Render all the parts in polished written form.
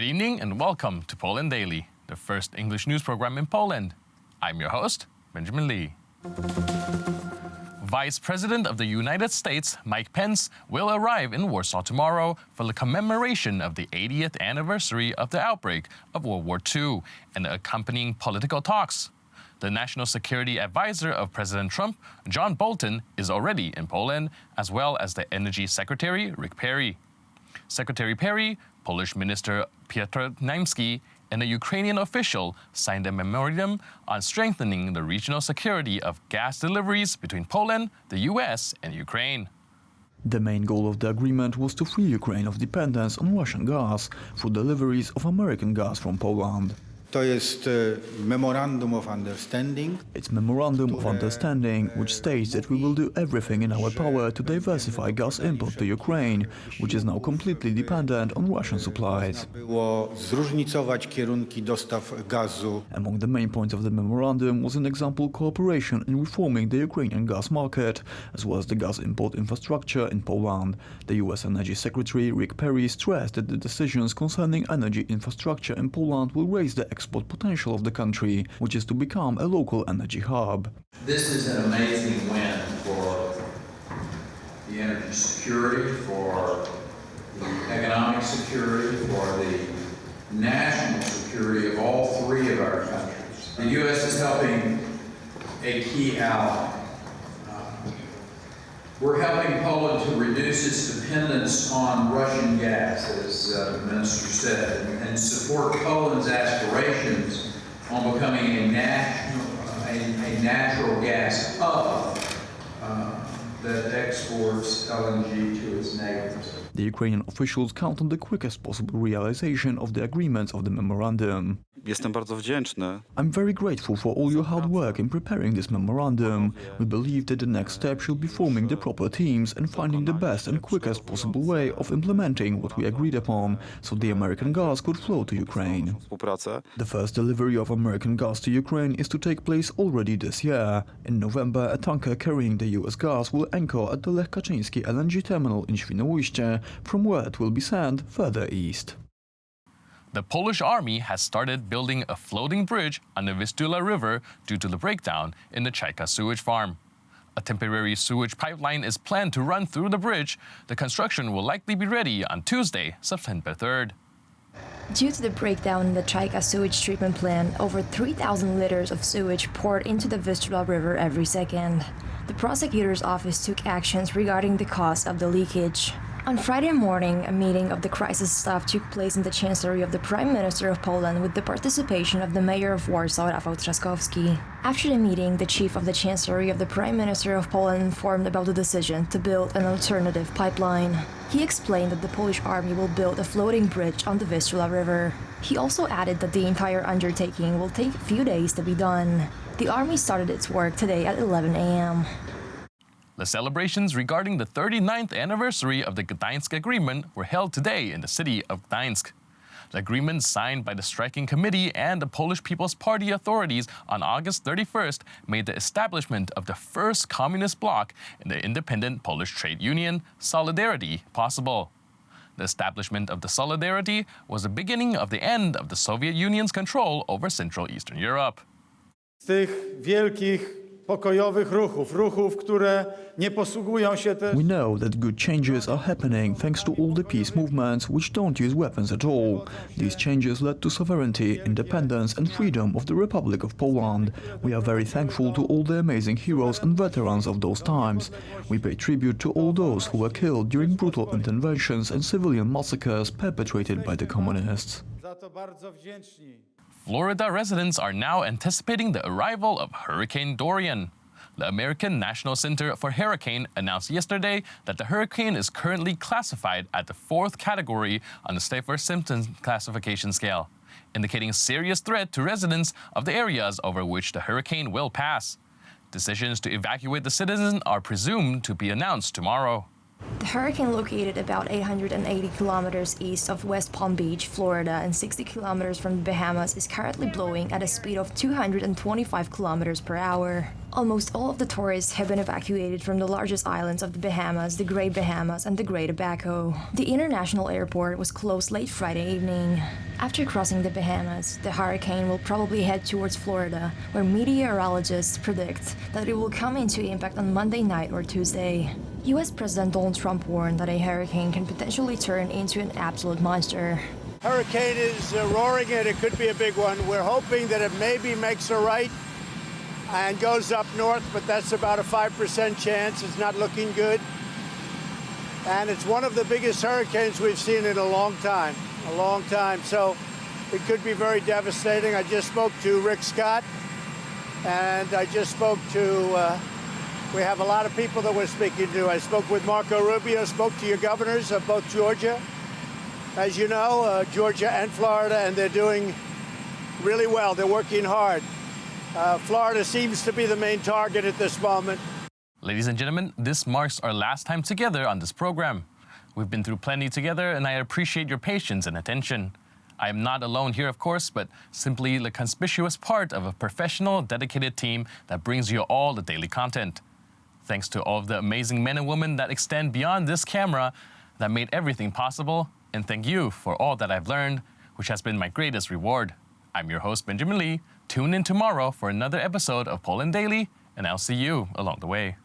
evening and welcome to Poland Daily, the first English news program in Poland. I'm your host, Benjamin Lee. Vice President of the United States, Mike Pence, will arrive in Warsaw tomorrow for the commemoration of the 80th anniversary of the outbreak of World War II and the accompanying political talks. The National Security Advisor of President Trump, John Bolton, is already in Poland, as well as the Energy Secretary, Rick Perry. Secretary Perry, Polish Minister Piotr Naimski, and a Ukrainian official signed a memorandum on strengthening the regional security of gas deliveries between Poland, the US, and Ukraine. The main goal of the agreement was to free Ukraine of dependence on Russian gas through deliveries of American gas from Poland. To jest Memorandum of Understanding. It's Memorandum of Understanding, which states that we will do everything in our power to diversify gas import to Ukraine, which is now completely dependent on Russian supplies. Było zróżnicować kierunki dostaw gazu. Among the main points of the memorandum was an example cooperation in reforming the Ukrainian gas market, as well as the gas import infrastructure in Poland. The US Energy Secretary Rick Perry stressed that the decisions concerning energy infrastructure in Poland will raise the export potential of the country, which is to become a local energy hub. This is an amazing win for the energy security, for the economic security, for the national security of all three of our countries. The U.S. is helping a key ally. We're helping Poland to reduce its dependence on Russian gas, as the minister said, and support Poland's aspirations on becoming a natural gas hub that exports LNG to its neighbors. The Ukrainian officials count on the quickest possible realization of the agreements of the memorandum. Jestem bardzo wdzięczny. I'm very grateful for all your hard work in preparing this memorandum. We believe that the next step should be forming the proper teams and finding the best and quickest possible way of implementing what we agreed upon, so the American gas could flow to Ukraine. The first delivery of American gas to Ukraine is to take place already this year. In November, a tanker carrying the US gas will anchor at the Lech Kaczyński LNG terminal in Świnoujście, from where it will be sent further east. The Polish army has started building a floating bridge on the Vistula River due to the breakdown in the Chaika sewage farm. A temporary sewage pipeline is planned to run through the bridge. The construction will likely be ready on Tuesday, September 3rd. Due to the breakdown in the Chaika sewage treatment plant, over 3,000 liters of sewage poured into the Vistula River every second. The prosecutor's office took actions regarding the cause of the leakage. On Friday morning, a meeting of the crisis staff took place in the Chancellery of the Prime Minister of Poland with the participation of the Mayor of Warsaw, Rafał Trzaskowski. After the meeting, the chief of the Chancellery of the Prime Minister of Poland informed about the decision to build an alternative pipeline. He explained that the Polish army will build a floating bridge on the Vistula River. He also added that the entire undertaking will take a few days to be done. The army started its work today at 11 a.m. The celebrations regarding the 39th anniversary of the Gdańsk Agreement were held today in the city of Gdańsk. The agreement signed by the striking committee and the Polish People's Party authorities on August 31st made the establishment of the first communist bloc in the independent Polish trade union, Solidarity, possible. The establishment of the Solidarity was the beginning of the end of the Soviet Union's control over Central Eastern Europe. Z tych wielkich pokojowych ruchów, które nie posługują się też. We know that good changes are happening thanks to all the peace movements which don't use weapons at all. These changes led to sovereignty, independence and freedom of the Republic of Poland. We are very thankful to all the amazing heroes and veterans of those times. We pay tribute to all those who were killed during brutal interventions and civilian massacres perpetrated by the communists. Za to bardzo wdzięczni. Florida residents are now anticipating the arrival of Hurricane Dorian. The American National Center for Hurricane announced yesterday that the hurricane is currently classified at the 4th category on the Saffir-Simpson classification scale, indicating a serious threat to residents of the areas over which the hurricane will pass. Decisions to evacuate the citizens are presumed to be announced tomorrow. The hurricane, located about 880 kilometers east of West Palm Beach, Florida, and 60 kilometers from the Bahamas, is currently blowing at a speed of 225 kilometers per hour. Almost all of the tourists have been evacuated from the largest islands of the Bahamas, the Great Bahamas and the Great Abaco. The international airport was closed late Friday evening. After crossing the Bahamas, the hurricane will probably head towards Florida, where meteorologists predict that it will come into impact on Monday night or Tuesday. US President Donald Trump warned that a hurricane can potentially turn into an absolute monster. Hurricane is roaring and it could be a big one. We're hoping that it maybe makes a right and goes up north, but that's about a 5% chance. It's not looking good. And it's one of the biggest hurricanes we've seen in a long time. So it could be very devastating. I just spoke to Rick Scott, and I just spoke to, we have a lot of people that we're speaking to. I spoke with Marco Rubio, spoke to your governors of both Georgia, as you know, Georgia and Florida, and they're doing really well. They're working hard. Florida seems to be the main target at this moment. Ladies and gentlemen, this marks our last time together on this program. We've been through plenty together, and I appreciate your patience and attention. I am not alone here, of course, but simply the conspicuous part of a professional, dedicated team that brings you all the daily content. Thanks to all of the amazing men and women that extend beyond this camera that made everything possible, and thank you for all that I've learned, which has been my greatest reward. I'm your host, Benjamin Lee. Tune in tomorrow for another episode of Poland Daily, and I'll see you along the way.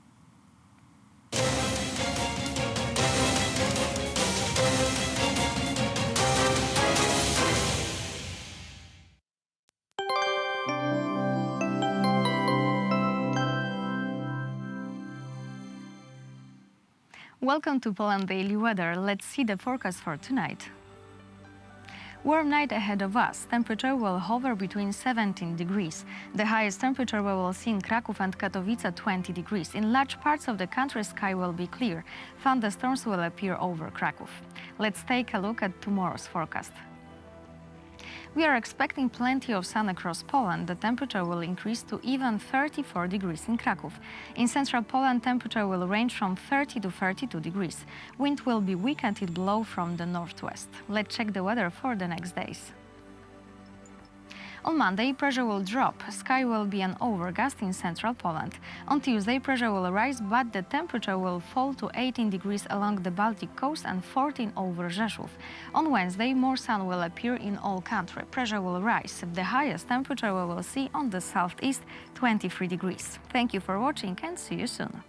Welcome to Poland Daily Weather. Let's see the forecast for tonight. Warm night ahead of us. Temperature will hover between 17 degrees. The highest temperature we will see in Kraków and Katowice, 20 degrees. In large parts of the country, sky will be clear. Thunderstorms will appear over Kraków. Let's take a look at tomorrow's forecast. We are expecting plenty of sun across Poland. The temperature will increase to even 34 degrees in Kraków. In central Poland, temperature will range from 30 to 32 degrees. Wind will be weak and it blow from the northwest. Let's check the weather for the next days. On Monday, pressure will drop. Sky will be an overcast in central Poland. On Tuesday, pressure will rise, but the temperature will fall to 18 degrees along the Baltic coast and 14 over Rzeszów. On Wednesday, more sun will appear in all country. Pressure will rise. The highest temperature we will see on the southeast, 23 degrees. Thank you for watching and see you soon.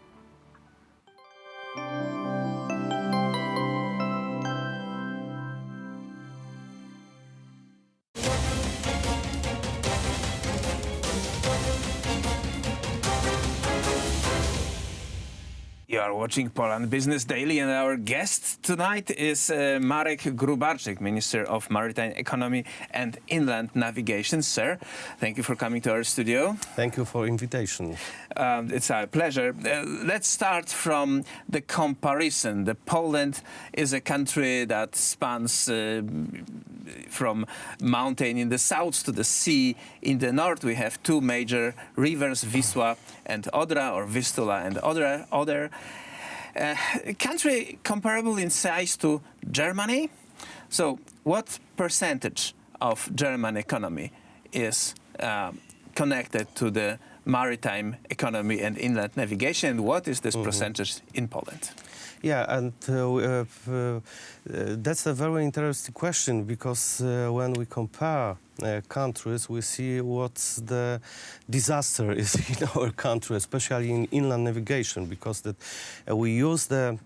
You are watching Poland Business Daily, and our guest tonight is Marek Gróbarczyk, Minister of Maritime Economy and Inland Navigation. Sir, thank you for coming to our studio. Thank you for invitation. It's our pleasure. Let's start from the comparison. Poland is a country that spans from mountain in the south to the sea. In the north, we have two major rivers, Wisła and Odra, or Vistula and Oder. Country comparable in size to Germany. So what percentage of German economy is connected to the maritime economy and inland navigation? And what is this percentage in Poland? Yeah, and that's a very interesting question, because when we compare countries, we see what's the disaster is in our country, especially in inland navigation, because that we use the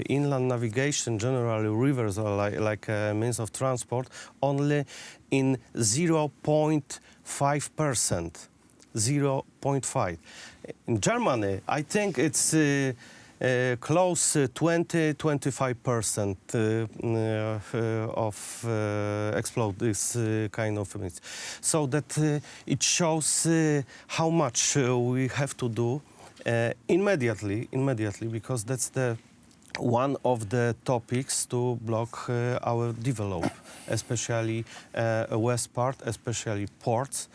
inland navigation, generally rivers, or like a means of transport, only in 0.5%. 0.5. In Germany, I think it's close 20-25% of explode this kind of things. So that it shows how much we have to do immediately, because that's the one of the topics to block our development, especially west part, especially ports,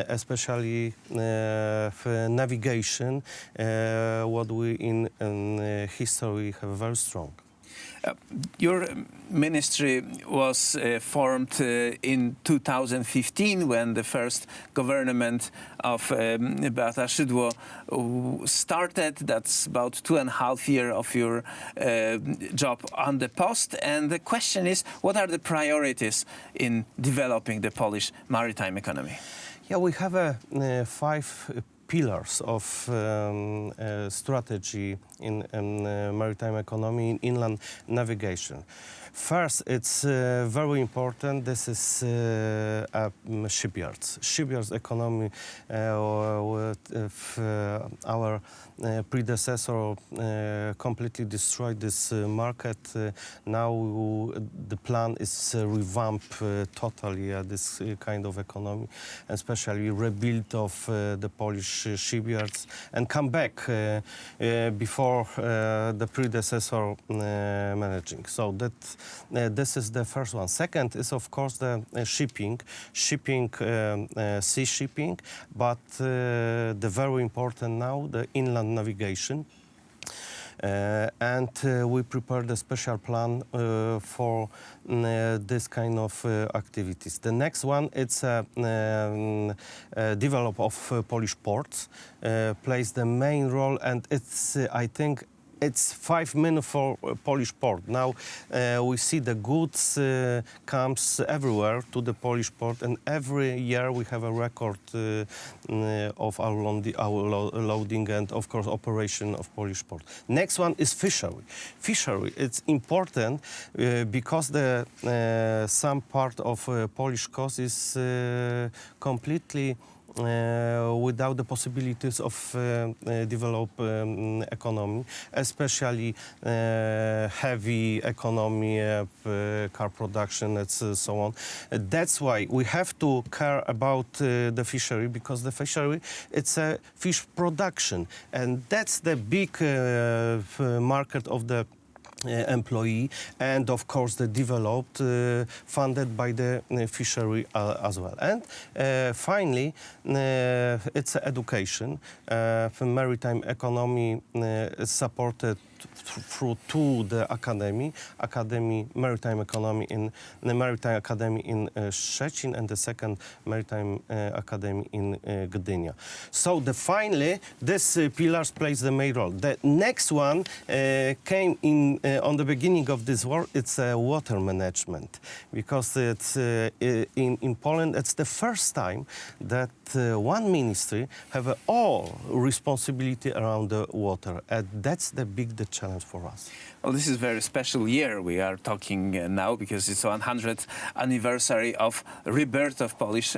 especially navigation, what we in history have very strong. Your ministry was formed in 2015 when the first government of Beata Szydło started. That's about 2.5 years of your job on the post. And the question is, what are the priorities in developing the Polish maritime economy? Yeah, we have 5 pillars of strategy in maritime economy, in inland navigation. First, it's very important. This is shipyards. Shipyards economy. Our predecessor completely destroyed this market. Now the plan is revamp totally this kind of economy, especially rebuild of the Polish shipyards and come back before the predecessor managing. So that this is the first one. Second is of course the shipping, sea shipping, but the very important now the inland navigation. And we prepared a special plan for this kind of activities. The next one, it's develop of Polish ports, plays the main role, and it's I think it's 5 minutes for Polish port. Now we see the goods comes everywhere to the Polish port, and every year we have a record of our loading and of course operation of Polish port. Next one is fishery. Fishery, it's important because the some part of Polish coast is completely without the possibilities of develop economy, especially heavy economy, car production, and so on. That's why we have to care about the fishery, because the fishery, it's a fish production, and that's the big market of the employee, and of course the developed funded by the fishery as well. And finally it's education. Maritime economy is supported through the maritime economy in the Maritime Academy in Szczecin, and the second Maritime Academy in Gdynia. So finally this pillars plays the main role. The next one came in on the beginning of this war. It's water management, because it's in Poland it's the first time that one ministry have all responsibility around the water, and that's the big challenge for us. Well, this is a very special year we are talking now, because it's 100th anniversary of rebirth of Polish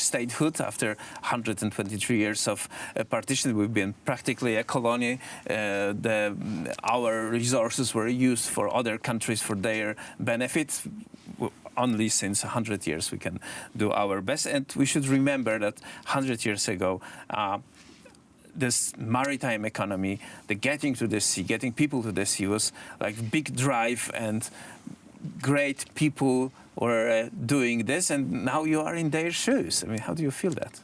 statehood after 123 years of partition. We've been practically a colony. Our resources were used for other countries for their benefit. Only since 100 years we can do our best, and we should remember that 100 years ago this maritime economy, the getting to the sea, getting people to the sea, was like big drive, and great people were doing this, and now you are in their shoes. I mean, how do you feel that?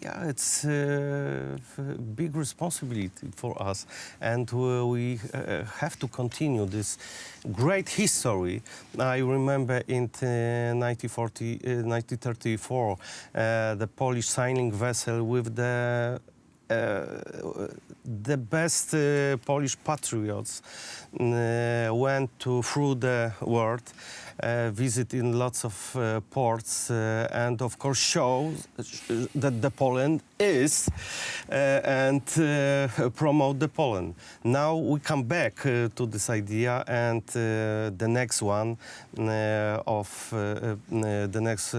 Yeah, it's a big responsibility for us, and we have to continue this great history. I remember in 1934, the Polish sailing vessel with the best Polish patriots went through the world, visiting lots of ports, and of course shows that the Poland is and promote the Poland. Now we come back to this idea, and the next one of the next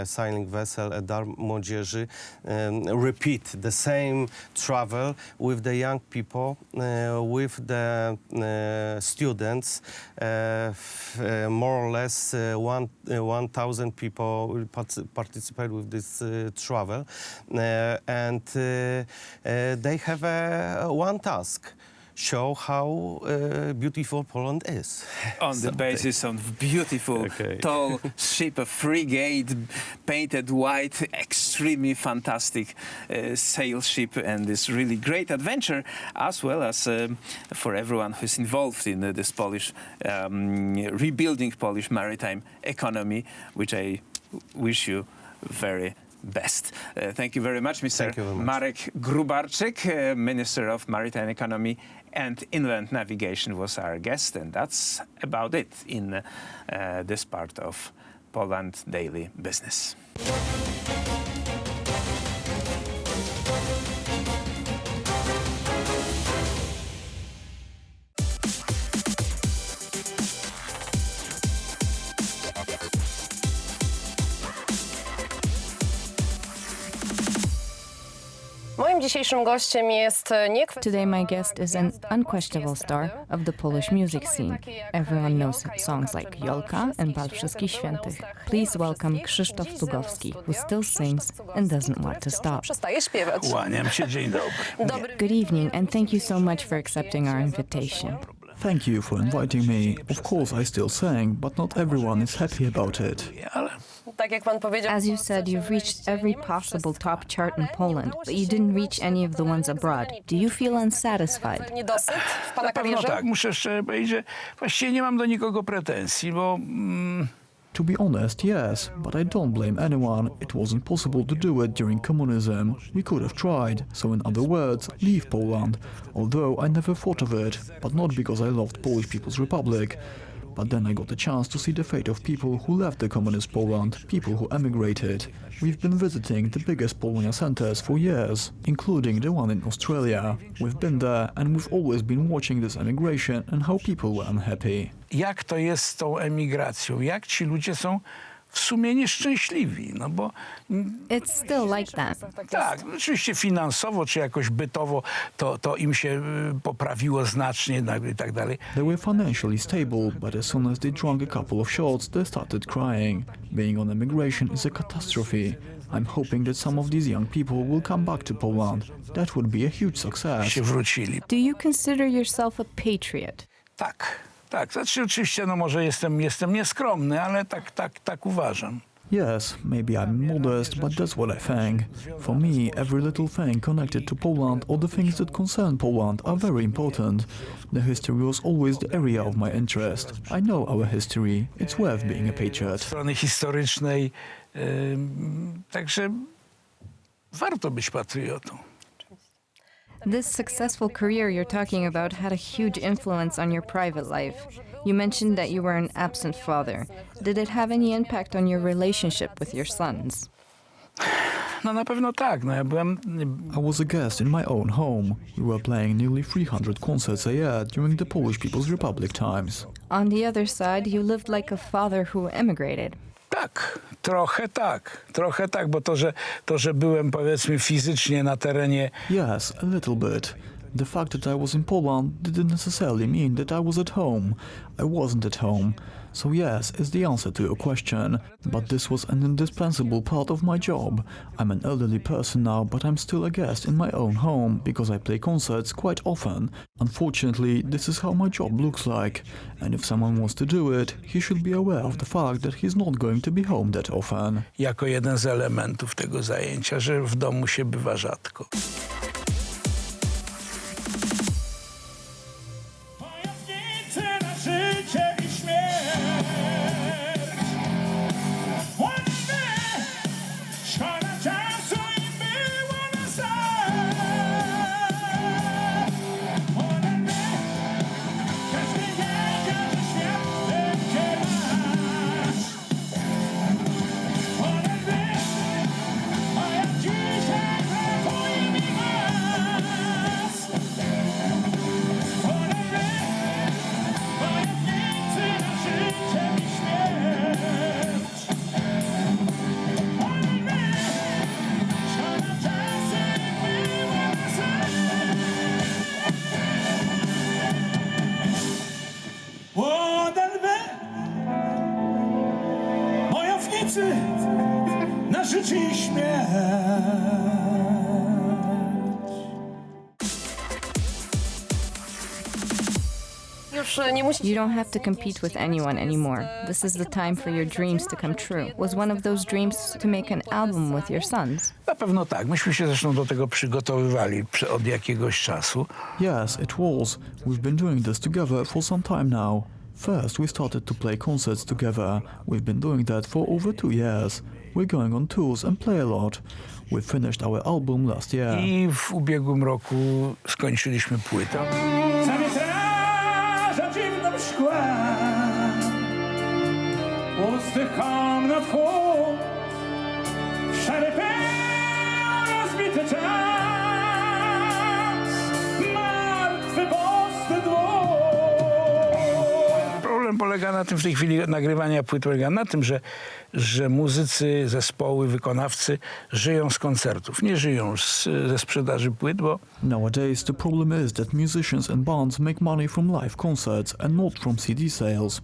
sailing vessel at Dar Młodzieży repeat the same travel with the young people, with the students. More or less 1,000 people will participate with this travel, and they have one task: show how beautiful Poland is. On the basis of beautiful, tall ship, a frigate painted white, extremely fantastic sail ship, and this really great adventure, as well as for everyone who's involved in this Polish rebuilding Polish maritime economy, which I wish you very best. Thank you very much, Mr. Marek Grubarczyk, Minister of Maritime Economy and Inland Navigation, was our guest, and that's about it in this part of Poland Daily Business. Today my guest is an unquestionable star of the Polish music scene. Everyone knows songs like Jolka and Bal Wszystkich Świętych. Please welcome Krzysztof Cugowski, who still sings and doesn't want to stop. Kłaniam się, dzień dobry. Good evening, and thank you so much for accepting our invitation. Thank you for inviting me. Of course, I still sing, but not everyone is happy about it. As you said, you've reached every possible top chart in Poland, but you didn't reach any of the ones abroad. Do you feel unsatisfied? Na pewno tak, muszę szczerze powiedzieć, że właściwie nie mam do nikogo pretensji, bo... To be honest, yes, but I don't blame anyone. It wasn't possible to do it during communism. We could have tried, so in other words, leave Poland. Although I never thought of it, but not because I loved Polish People's Republic. But then I got the chance to see the fate of people who left the communist Poland, people who emigrated. We've been visiting the biggest Polonia centers for years, including the one in Australia. We've been there and we've always been watching this emigration and how people were unhappy. Jak to jest z tą emigracją? Jak ci ludzie są w sumie nieszczęśliwi? No bo... It's still like that. Tak, oczywiście finansowo czy jakoś bytowo to im się poprawiło znacznie i tak dalej. They were financially stable, but as soon as they drank a couple of shots, they started crying. Being on emigration is a catastrophe. I'm hoping that some of these young people will come back to Poland. That would be a huge success. Się wrócili. Do you consider yourself a patriot? Tak, znaczy oczywiście, no może jestem nieskromny, ale tak uważam. Yes, maybe I'm modest, but that's what I think. For me, every little thing connected to Poland or the things that concern Poland are very important. The history was always the area of my interest. I know our history. It's worth being a patriot. Od strony historycznej, także warto być patriotą. This successful career you're talking about had a huge influence on your private life. You mentioned that you were an absent father. Did it have any impact on your relationship with your sons? No na pewno tak. No ja byłem... I was a guest in my own home. We were playing nearly 300 concerts a year during the Polish People's Republic times. On the other side, you lived like a father who emigrated. Tak, trochę tak, bo to, że byłem powiedzmy fizycznie na terenie... Yes, a little bit. The fact that I was in Poland didn't necessarily mean that I was at home. I wasn't at home. So yes, is the answer to your question. But this was an indispensable part of my job. I'm an elderly person now, but I'm still a guest in my own home because I play concerts quite often. Unfortunately, this is how my job looks like. And if someone wants to do it, he should be aware of the fact that he's not going to be home that often. Jako jeden z elementów tego zajęcia, że w domu się bywa rzadko. Na życie i śmierć. You don't have to compete with anyone anymore. This is the time for your dreams to come true. Was one of those dreams to make an album with your sons? Na pewno tak. Myśmy się zresztą do tego przygotowywali od jakiegoś czasu. Yes, it was. We've been doing this together for some time now. First, we started to play concerts together. We've been doing that for over 2 years. We're going on tours and play a lot. We finished our album last year. I w ubiegłym roku skończyliśmy płytę. Zawitraża dziwną szkła, pusty komnat chłód, szary pełen rozbity czas, martwy pusty dwór. Problem polega na tym, w tej chwili nagrywania płyt polega na tym, że muzycy, zespoły, wykonawcy żyją z koncertów, nie żyją ze sprzedaży płyt, bo Nowadays, the problem is that musicians and bands make money from live concerts and not from CD sales.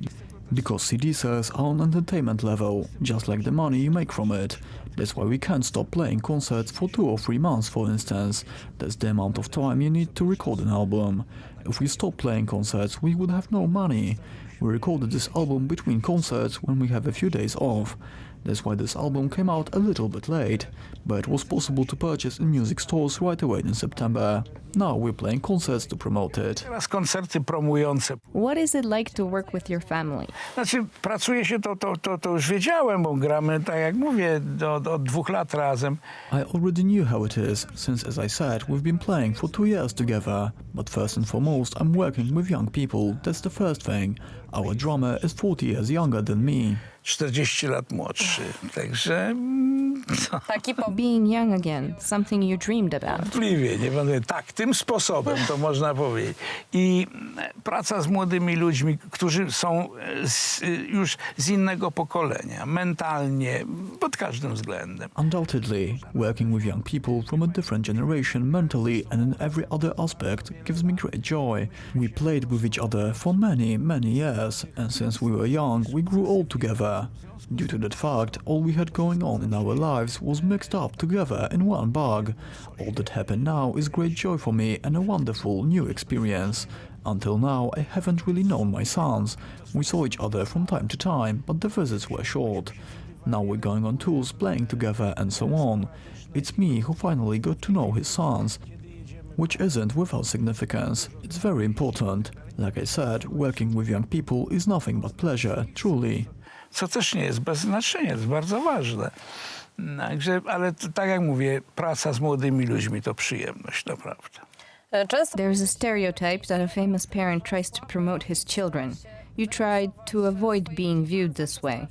Because CD sales are on entertainment level, just like the money you make from it. That's why we can't stop playing concerts for 2 or 3 months, for instance. That's the amount of time you need to record an album. If we stop playing concerts, we would have no money. We recorded this album between concerts when we have a few days off. That's why this album came out a little bit late, but it was possible to purchase in music stores right away in September. Now we're playing concerts to promote it. teraz koncerty promujące. What is it like to work with your family? Znaczy, pracuje się, to już wiedziałem, bo gramy, tak jak mówię, od 2 lat razem. I already knew how it is, since as I said, we've been playing for 2 years together. But first and foremost, I'm working with young people, that's the first thing. Our drummer is 40 years younger than me. 40 lat młodszy, także... Being young again, something you dreamed about. Wątpliwie, nie będę tak, tym sposobem to można powiedzieć. I praca z młodymi ludźmi, którzy są już z innego pokolenia, mentalnie, pod każdym względem. Undoubtedly, working with young people from a different generation mentally and in every other aspect gives me great joy. We played with each other for many, many years, and since we were young, we grew old together. Due to that fact, all we had going on in our lives was mixed up together in one bag. All that happened now is great joy for me and a wonderful new experience. Until now, I haven't really known my sons. We saw each other from time to time, but the visits were short. Now we're going on tours, playing together and so on. It's me who finally got to know his sons, which isn't without significance. It's very important. Like I said, working with young people is nothing but pleasure, truly. Co też nie jest bez znaczenia, jest bardzo ważne. Także, ale tak jak mówię, praca z młodymi ludźmi to przyjemność, naprawdę. There's a stereotype that a famous parent tries to promote his children. You tried to avoid being viewed this way.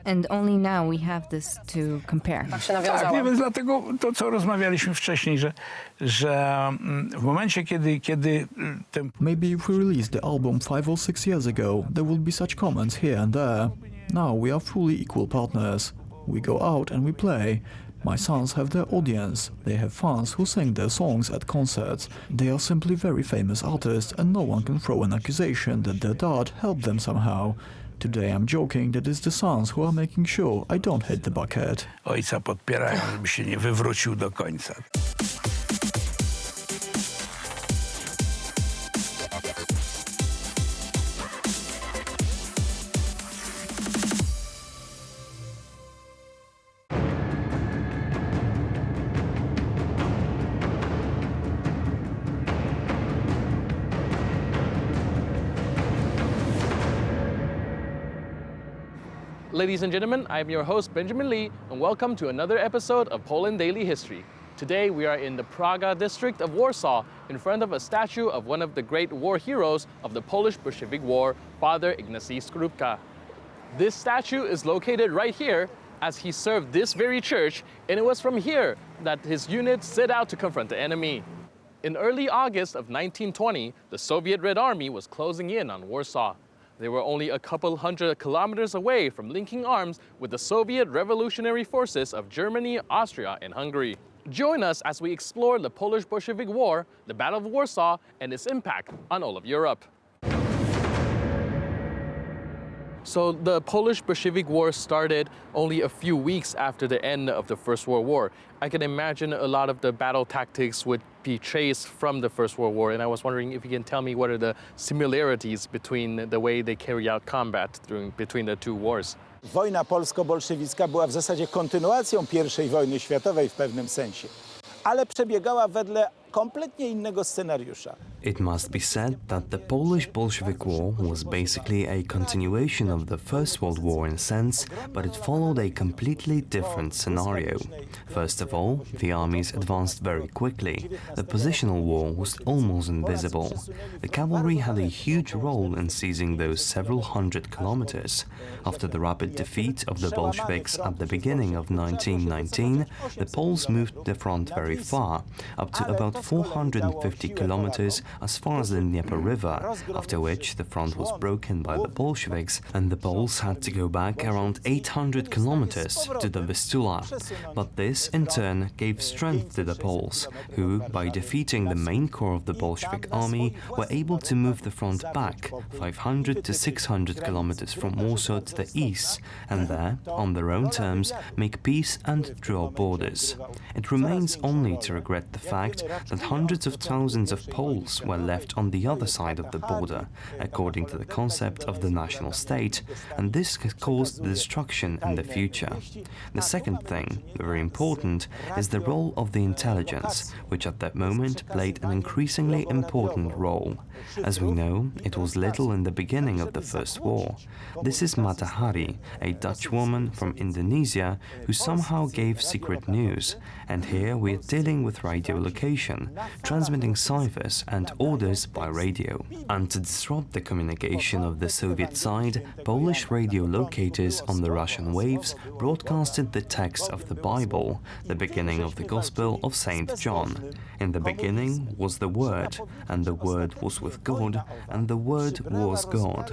And only now we have this to compare. Tak, nie, więc dlatego to, co rozmawialiśmy wcześniej, że w momencie, kiedy ten... Maybe if we released the album 5 or 6 years ago, there would be such comments here and there. Now we are fully equal partners. We go out and we play. My sons have their audience. They have fans who sing their songs at concerts. They are simply very famous artists and no one can throw an accusation that their dad helped them somehow. Today I'm joking that it's the sons who are making sure I don't hit the bucket. Ojca podpierają, żeby się nie wywrócił do końca. Ladies and gentlemen, I'm your host, Benjamin Lee, and welcome to another episode of Poland Daily History. Today, we are in the Praga district of Warsaw, in front of a statue of one of the great war heroes of the Polish Bolshevik War, Father Ignacy Skorupka. This statue is located right here, as he served this very church, and it was from here that his unit set out to confront the enemy. In early August of 1920, the Soviet Red Army was closing in on Warsaw. They were only a couple hundred kilometers away from linking arms with the Soviet revolutionary forces of Germany, Austria, and Hungary. Join us as we explore the Polish Bolshevik War, the Battle of Warsaw, and its impact on all of Europe. So the Polish Bolshevik War started only a few weeks after the end of the First World War. I can imagine a lot of the battle tactics would be traced from the First World War, and I was wondering if you can tell me what are the similarities between the way they carry out combat between the two wars. Wojna polsko-bolszewicka była w zasadzie kontynuacją I wojny światowej w pewnym sensie, ale przebiegała wedle kompletnie innego scenariusza. It must be said that the Polish-Bolshevik War was basically a continuation of the First World War in a sense, but it followed a completely different scenario. First of all, the armies advanced very quickly. The positional war was almost invisible. The cavalry had a huge role in seizing those several hundred kilometers. After the rapid defeat of the Bolsheviks at the beginning of 1919, the Poles moved the front very far, up to about 450 kilometers as far as the Dnieper River, after which the front was broken by the Bolsheviks and the Poles had to go back around 800 kilometers to the Vistula. But this, in turn, gave strength to the Poles, who, by defeating the main corps of the Bolshevik army, were able to move the front back 500 to 600 kilometers from Warsaw to the east, and there, on their own terms, make peace and draw borders. It remains only to regret the fact that hundreds of thousands of Poles were left on the other side of the border, according to the concept of the national state, and this caused the destruction in the future. The second thing, very important, is the role of the intelligence, which at that moment played an increasingly important role. As we know, it was little in the beginning of the First War. This is Mata Hari, a Dutch woman from Indonesia who somehow gave secret news, and here we are dealing with radio location, transmitting ciphers and orders by radio. And to disrupt the communication of the Soviet side, Polish radio locators on the Russian waves broadcasted the text of the Bible, the beginning of the Gospel of St. John. In the beginning was the Word, and the Word was with God, and the Word was God.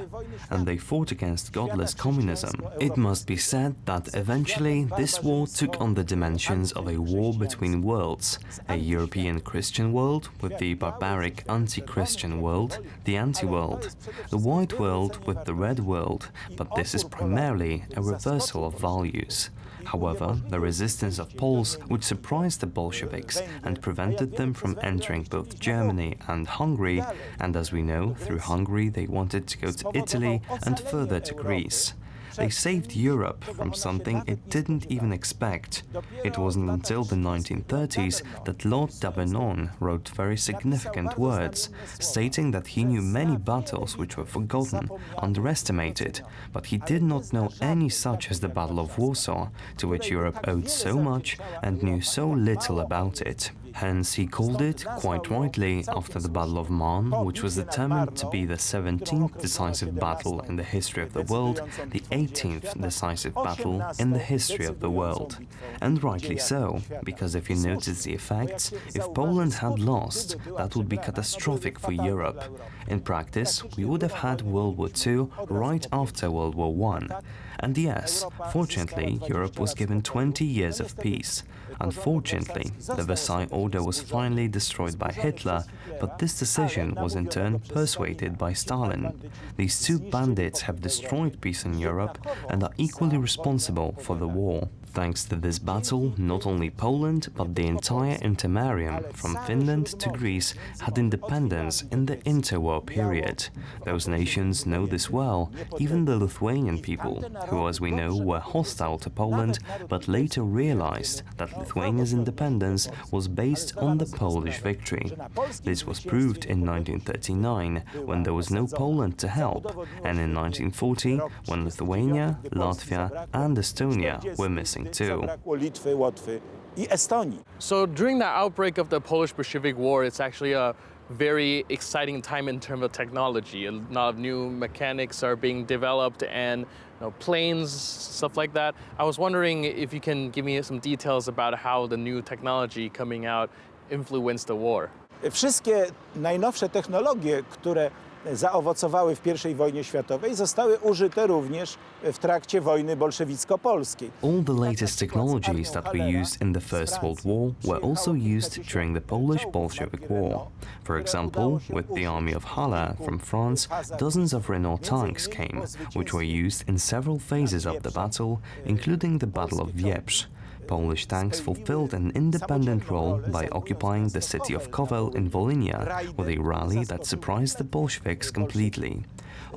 And they fought against godless communism. It must be said that eventually this war took on the dimensions of a war between worlds, a European Christian world with the barbaric anti-Christian world, the anti-world, the white world with the red world, but this is primarily a reversal of values. However, the resistance of Poles would surprise the Bolsheviks and prevented them from entering both Germany and Hungary, and as we know, through Hungary they wanted to go to Italy and further to Greece. They saved Europe from something it didn't even expect. It wasn't until the 1930s that Lord d'Avenant wrote very significant words, stating that he knew many battles which were forgotten, underestimated, but he did not know any such as the Battle of Warsaw, to which Europe owed so much and knew so little about it. Hence, he called it, quite rightly, after the Battle of Marne, which was determined to be the 17th decisive battle in the history of the world, the 18th decisive battle in the history of the world. And rightly so, because if you notice the effects, if Poland had lost, that would be catastrophic for Europe. In practice, we would have had World War II right after World War I. And yes, fortunately, Europe was given 20 years of peace. Unfortunately, the Versailles Order was finally destroyed by Hitler, but this decision was in turn persuaded by Stalin. These two bandits have destroyed peace in Europe and are equally responsible for the war. Thanks to this battle, not only Poland, but the entire Intermarium, from Finland to Greece, had independence in the interwar period. Those nations know this well, even the Lithuanian people, who, as we know, were hostile to Poland, but later realized that Lithuania's independence was based on the Polish victory. This was proved in 1939, when there was no Poland to help, and in 1940, when Lithuania, Latvia and Estonia were missing too. So during the outbreak of the Polish Bolshevik War, it's actually a very exciting time in terms of technology. A lot of new mechanics are being developed and planes, stuff like that. I was wondering if you can give me some details about how the new technology coming out influenced the war. Wszystkie najnowsze technologie, które zaowocowały w I wojnie światowej, zostały użyte również w trakcie wojny bolszewicko-polskiej. All the latest technologies that were used in the First World War were also used during the Polish Bolshevik War. For example, with the army of Haller from France, dozens of Renault tanks came, which were used in several phases of the battle, including the Battle of Wieprz. Polish tanks fulfilled an independent role by occupying the city of Kovel in Volhynia with a rally that surprised the Bolsheviks completely.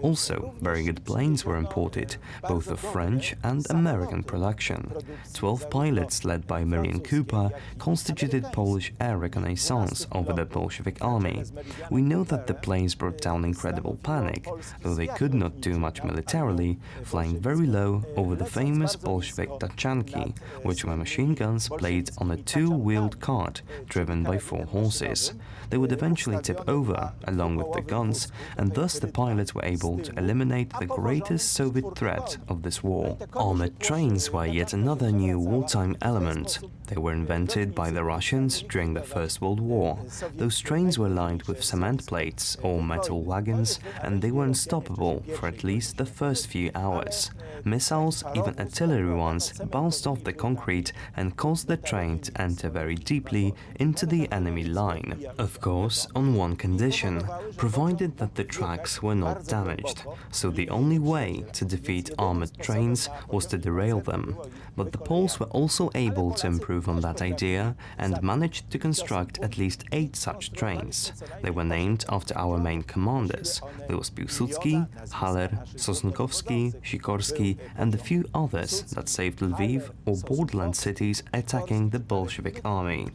Also, very good planes were imported, both of French and American production. 12 pilots led by Marian Cooper constituted Polish air reconnaissance over the Bolshevik army. We know that the planes brought down incredible panic, though they could not do much militarily, flying very low over the famous Bolshevik Tachanki, which were machine guns placed on a two-wheeled cart driven by 4 horses. They would eventually tip over along with the guns, and thus the pilots were able to eliminate the greatest Soviet threat of this war. Armored trains were yet another new wartime element. They were invented by the Russians during the First World War. Those trains were lined with cement plates or metal wagons, and they were unstoppable for at least the first few hours. Missiles, even artillery ones, bounced off the concrete and caused the train to enter very deeply into the enemy line. Of course, on one condition, provided that the tracks were not damaged. So the only way to defeat armored trains was to derail them. But the Poles were also able to improve on that idea and managed to construct at least 8 such trains. They were named after our main commanders. There was Piłsudski, Haller, Sosnkowski, Sikorski, and a few others that saved Lviv or borderland cities attacking the Bolshevik army.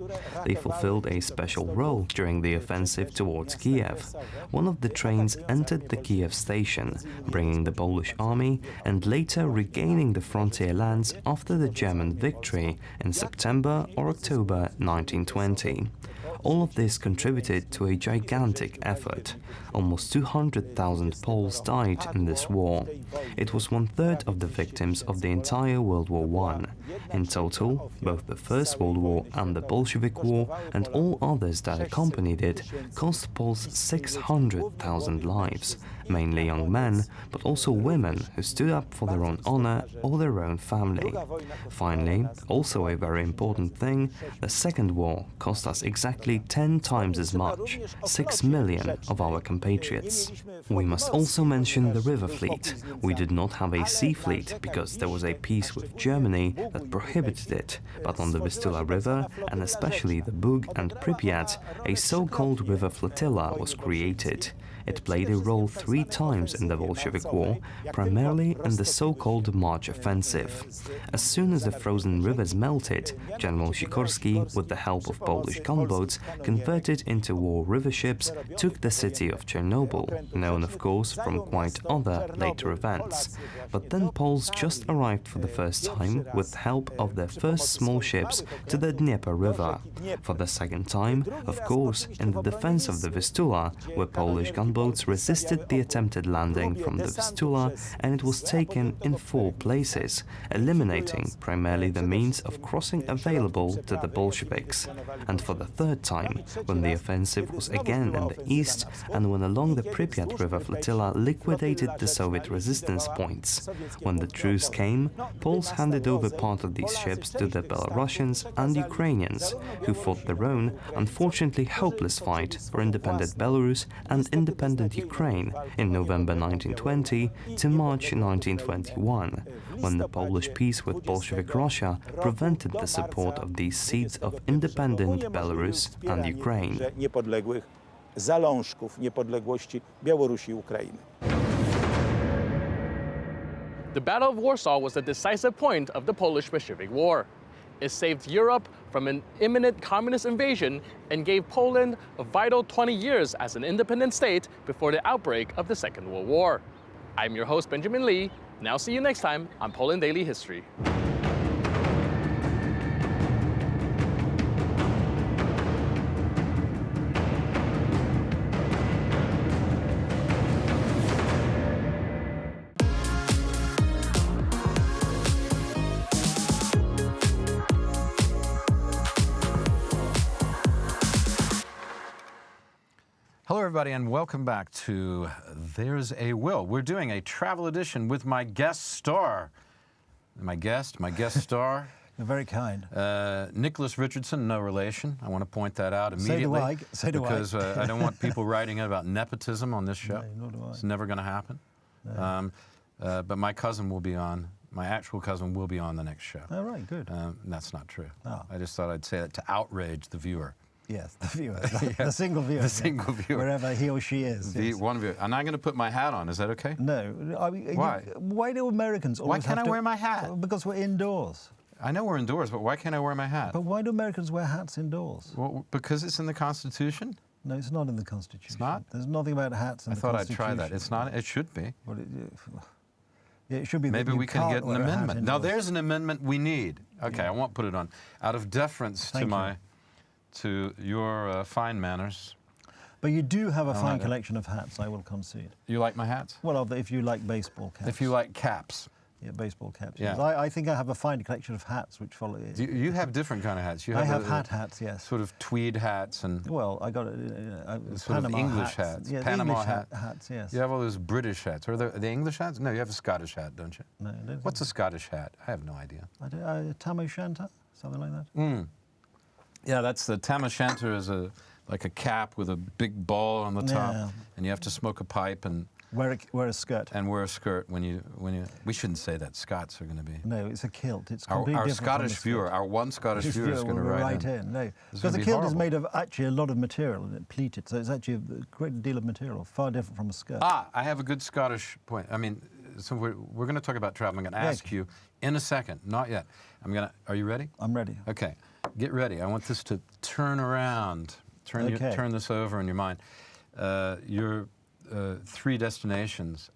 They fulfilled a special role during the offensive towards Kiev. One of the trains entered the Kiev station, bringing the Polish army and later regaining the frontier lands after the German victory in September or October 1920. All of this contributed to a gigantic effort. Almost 200,000 Poles died in this war. It was 1/3 of the victims of the entire World War I. In total, both the First World War and the Bolshevik War and all others that accompanied it cost Poles 600,000 lives, mainly young men, but also women who stood up for their own honor or their own family. Finally, also a very important thing, the Second War cost us exactly 10 times as much, 6 million of our compatriots. We must also mention the river fleet. We did not have a sea fleet because there was a peace with Germany that prohibited it, but on the Vistula River, and especially the Bug and Pripyat, a so-called river flotilla was created. It played a role 3 times in the Bolshevik War, primarily in the so-called March Offensive. As soon as the frozen rivers melted, General Sikorski, with the help of Polish gunboats converted into war river ships, took the city of Chernobyl, known of course from quite other later events. But then Poles just arrived for the first time with help of their first small ships to the Dnieper River. For the second time, of course, in the defense of the Vistula, where Polish gunboats resisted the attempted landing from the Vistula, and it was taken in 4 places, eliminating primarily the means of crossing available to the Bolsheviks. And for the third time, when the offensive was again in the east, and when along the Pripyat River flotilla liquidated the Soviet resistance points. When the truce came, Poles handed over part of these ships to the Belarusians and Ukrainians, who fought their own, unfortunately hopeless fight for independent Belarus and independent Ukraine in November 1920 to March 1921, when the Polish peace with Bolshevik Russia prevented the support of these seeds of independent Belarus and Ukraine. Niepodległych zalążków niepodległości Białorusi i Ukrainy. The Battle of Warsaw was a decisive point of the Polish-Bolshevik War. It saved Europe from an imminent communist invasion and gave Poland a vital 20 years as an independent state before the outbreak of the Second World War. I'm your host, Benjamin Lee, and I'll see you next time on Poland Daily History. Hello, everybody, and welcome back to There's a Will. We're doing a travel edition with my guest star. My guest star. You're very kind. Nicholas Richardson, no relation. I want to point that out immediately. So do I. Because I don't want people writing about nepotism on this show. No, nor do I. It's never going to happen. No. But my cousin will be on. My actual cousin will be on the next show. Oh, right, good. That's not true. Oh. I just thought I'd say that to outrage the viewer. Yes, the viewer. The single viewer. The single viewer. Wherever he or she is. The yes. one viewer. And I'm going to put my hat on. Is that okay? No. I mean, Why? Why do Americans always Why can't have I wear my hat? Because we're indoors. I know we're indoors, but why can't I wear my hat? But why do Americans wear hats indoors? Well, because it's in the Constitution? No, it's not in the Constitution. It's not? There's nothing about hats in the Constitution. I thought I'd try that. It's not. It should be. Well, yeah, it should be. Maybe we can get an amendment. Now, indoors. there's an amendment we need. Okay, yeah. I won't put it on. Out of deference to your fine manners. But you do have a fine collection of hats, I will concede. You like my hats? Well, if you like baseball caps. If you like caps. Yeah, baseball caps. Yeah. Yes. I think I have a fine collection of hats which follow. You have different kind of hats. You I have have hats, yes. Sort of tweed hats and. Well, I got sort Panama of English hats. Yeah, Panama English hats. Hats, yes. You have all those British hats. Are the English hats? No, you have a Scottish hat, don't you? No, I don't. What's a Scottish hat? I have no idea. Tam O'Shanter, something like that. Mm. Yeah, that's the Tam O'Shanter is like a cap with a big ball on the top, and you have to smoke a pipe and. Wear a skirt. And wear a skirt when you. We shouldn't say that. Scots are going to be. No, it's a kilt. It's our completely different Scottish viewer, our one Scottish viewer is going to write in. No, because the kilt is made of actually a lot of material and pleated, so it's actually a great deal of material, far different from a skirt. Ah, I have a good Scottish point. I mean, so we're going to talk about travel. I'm going to ask you in a second. Not yet. Are you ready? I'm ready. Okay, get ready. I want this to turn around. Turn this over in your mind. Your 3 destinations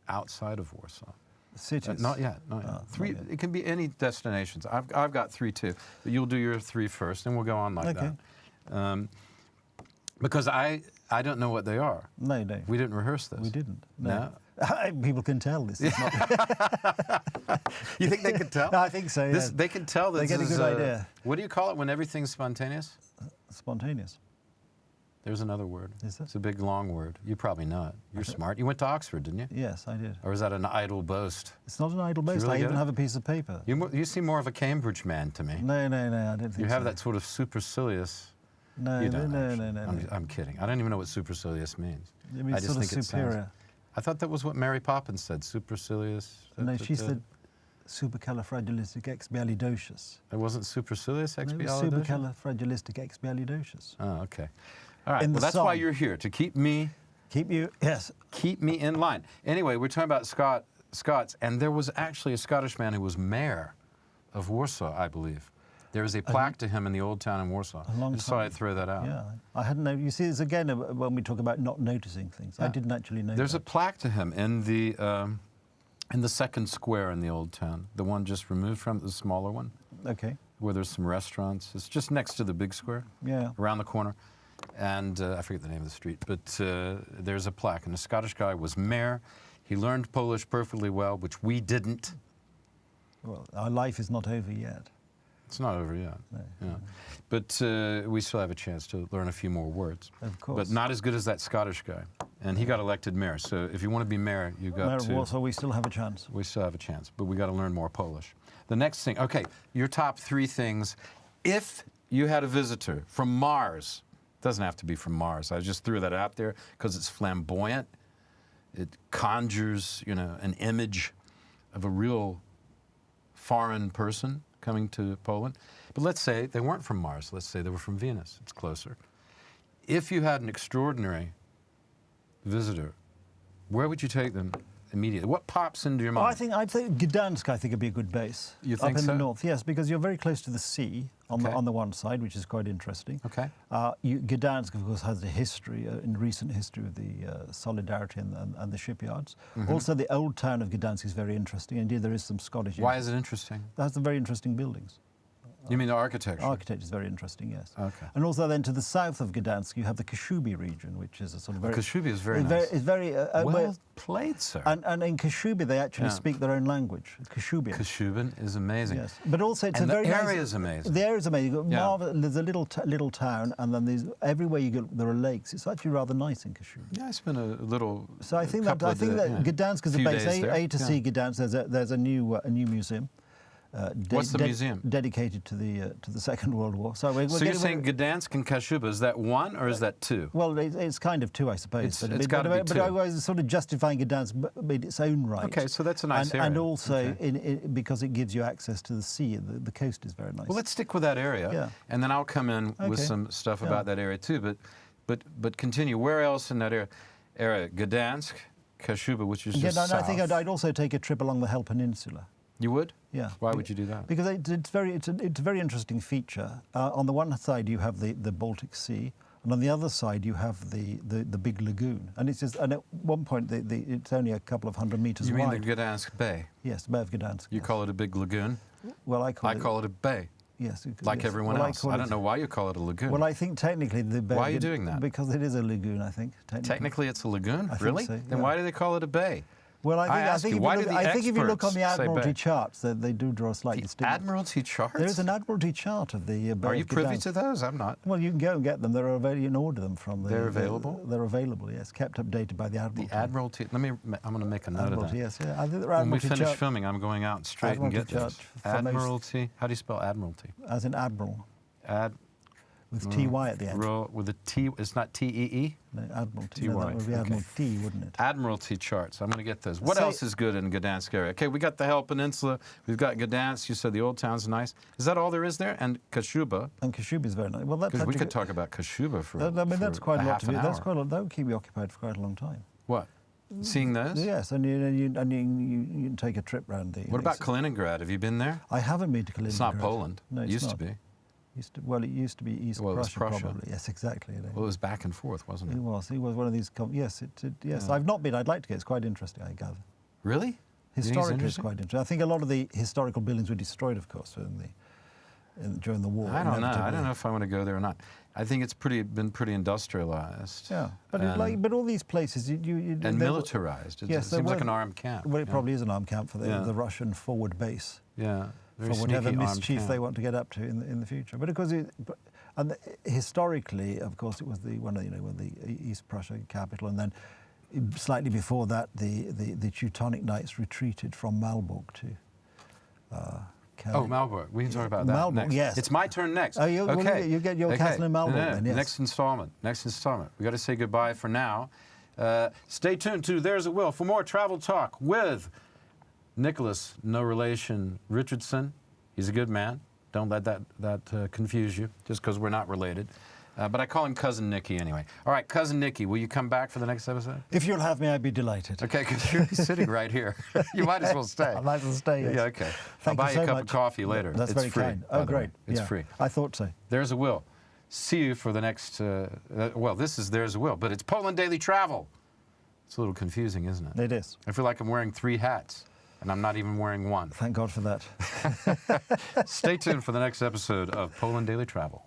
outside of Warsaw. Cities? Not yet. Not yet. 3. Not yet. It can be any destinations. I've got 3 too. But you'll do your 3 first, and we'll go on like that. Because I don't know what they are. No. We didn't rehearse this. We didn't. No. People can tell this. Is not You think they can tell? I think so. Yeah. They can tell this. They get a good idea. What do you call it when everything's spontaneous? Spontaneous. There's another word. Is there? It's a big, long word. You probably know it. You're smart. You went to Oxford, didn't you? Yes, I did. Or is that an idle boast? It's not an idle boast. Really I even have a piece of paper. You seem more of a Cambridge man to me. No, I don't think so. You have that sort of supercilious. No, you don't no. I'm kidding. I don't even know what supercilious means. It means I just sort think of superior. I thought that was what Mary Poppins said, supercilious. No, she said supercalifragilisticexpialidocious. It wasn't supercilious expialidocious? No, it was supercalifragilisticexpialidocious. Oh, okay. All right, well, that's why you're here, to keep me... Keep you, yes. Keep me in line. Anyway, we're talking about Scots, and there was actually a Scottish man who was mayor of Warsaw, I believe. There is a plaque to him in the old town in Warsaw. A long time. So I'd throw that out. Yeah, I hadn't known. You see, it's again when we talk about not noticing things. Yeah. I didn't actually know. There's a plaque to him in the second square in the old town, the one just removed from the smaller one. Okay. Where there's some restaurants. It's just next to the big square. Yeah. Around the corner. And I forget the name of the street, but there's a plaque. And the Scottish guy was mayor. He learned Polish perfectly well, which we didn't. Well, our life is not over yet. It's not over yet. No. Yeah. But we still have a chance to learn a few more words. Of course. But not as good as that Scottish guy. And he got elected mayor. So if you want to be mayor, you've got to... Mayor of Warsaw, we still have a chance. We still have a chance, but we got to learn more Polish. The next thing, okay, your top 3 things. If you had a visitor from Mars, doesn't have to be from Mars. I just threw that out there because it's flamboyant. It conjures, an image of a real foreign person coming to Poland. But let's say they weren't from Mars. Let's say they were from Venus. It's closer. If you had an extraordinary visitor, where would you take them immediately? What pops into your mind? Well, I'd say Gdansk, would be a good base. You think up in so? the north, yes, because you're very close to the sea on the one side, which is quite interesting. Okay. Gdansk, of course, has a history, in recent history, with the Solidarity and the shipyards. Mm-hmm. Also, the old town of Gdansk is very interesting. Indeed, there is some Scottish... Why is it interesting? It has some very interesting buildings. You mean the architecture? Architecture is very interesting, yes. Okay. And also then to the south of Gdansk, you have the Kashubi region, which is a sort of very... Kashubi is very nice. It's very... well played, sir. And in Kashubi, they actually speak their own language, Kashubian. Kashubian is amazing. Yes, but also it's and a very the nice... area is amazing. The area is amazing. There's a little town, and then everywhere you go, there are lakes. It's actually rather nice in Kashubi. Yeah, I spent a little... So I think that Gdansk is a base. To see Gdansk, there's a new museum. What's the museum? Dedicated to the Second World War. So you're saying Gdansk and Kashuba, is that one or is that two? Well, it's kind of two, I suppose. It's got to be two. But I was sort of justifying Gdansk in its own right. Okay, so that's a nice area. And also because it gives you access to the sea. The coast is very nice. Well, let's stick with that area, and then I'll come in with some stuff about that area too. But continue. Where else in that area? Gdansk, Kashuba, which is just south. I think I'd also take a trip along the Hel Peninsula. You would? Yeah. Why would you do that? Because it's a very interesting feature. On the one side, you have the Baltic Sea, and on the other side, you have the big lagoon. And it's just, and at one point, it's only a couple of 100 meters wide. You mean the Gdansk Bay? Yes, the Bay of Gdansk. You call it a big lagoon? Well, I call it a bay. Yes. Like everyone else. I don't know why you call it a lagoon. Well, I think technically the bay... Why are you doing that? Because it is a lagoon, I think. Technically it's a lagoon? Really? Think so, Then why do they call it a bay? Well, I think if you look on the Admiralty charts, they do draw a slightly distinct. Admiralty charts? There is an Admiralty chart of the Bay Are you of privy Gdansk. to those? I'm not. Well, you can go and get them. You can order them from the... They're available? They're available, yes. Kept updated by the Admiralty. The Admiralty... I'm going to make a note of that. Yes, yeah. I think when we finish filming, I'm going out straight and get this. Admiralty... How do you spell Admiralty? As in Admiral. With T-Y at the end. With a T, it's not T-E-E? No, Admiralty. T-Y. No, that would be Admiral T, wouldn't it? Admiralty charts. I'm going to get those. What else is good in Gdansk area? Okay, we got the Hel Peninsula. We've got Gdansk. You said the old town's nice. Is that all there is there? And Kashuba. And Kashuba is very nice. Well, that's we could talk about Kashuba for that's quite a lot to do. That's quite a lot. That would keep you occupied for quite a long time. What? Seeing those? Yes, and you can take a trip round the... What about Kaliningrad? Have you been there? I haven't been to Kaliningrad. It's not Poland. No, it used to be. Well, it used to be East Prussia, probably. Yes, exactly. Well, it was back and forth, wasn't it? It was. It was one of these... Yes, yes. I've not been. I'd like to get. It's quite interesting, I gather. Really? Historically, it's quite interesting. I think a lot of the historical buildings were destroyed, of course, during the war. I don't know. I don't know if I want to go there or not. I think it's been pretty industrialized. Yeah, but all these places and militarized. It seems like an armed camp. Well, it probably is an armed camp for the Russian forward base. Yeah. For whatever mischief they want to get up to in the future. But of course, historically, of course, it was one of the East Prussia capital, and then slightly before that, the Teutonic Knights retreated from Malbork to. Malbork. We can talk about that next. Yes. It's my turn next. Okay. Well, you get your castle in Malbork then. Yes. Next installment. We got to say goodbye for now. Stay tuned to There's a Will for more travel talk with Nicholas, no relation, Richardson. He's a good man. Don't let that confuse you, just because we're not related. But I call him Cousin Nicky anyway. All right, Cousin Nicky, will you come back for the next episode? If you'll have me, I'd be delighted. Okay, because you're sitting right here. You might as well stay. I might as well stay, yes. Yeah, okay. I'll buy you a cup of coffee later. That's it's very free, kind. Oh, great. It's free. I thought so. There's a Will. See you for the next... well, this is There's a Will, but it's Poland Daily Travel. It's a little confusing, isn't it? It is. I feel like I'm wearing 3 hats. And I'm not even wearing one. Thank God for that. Stay tuned for the next episode of Poland Daily Travel.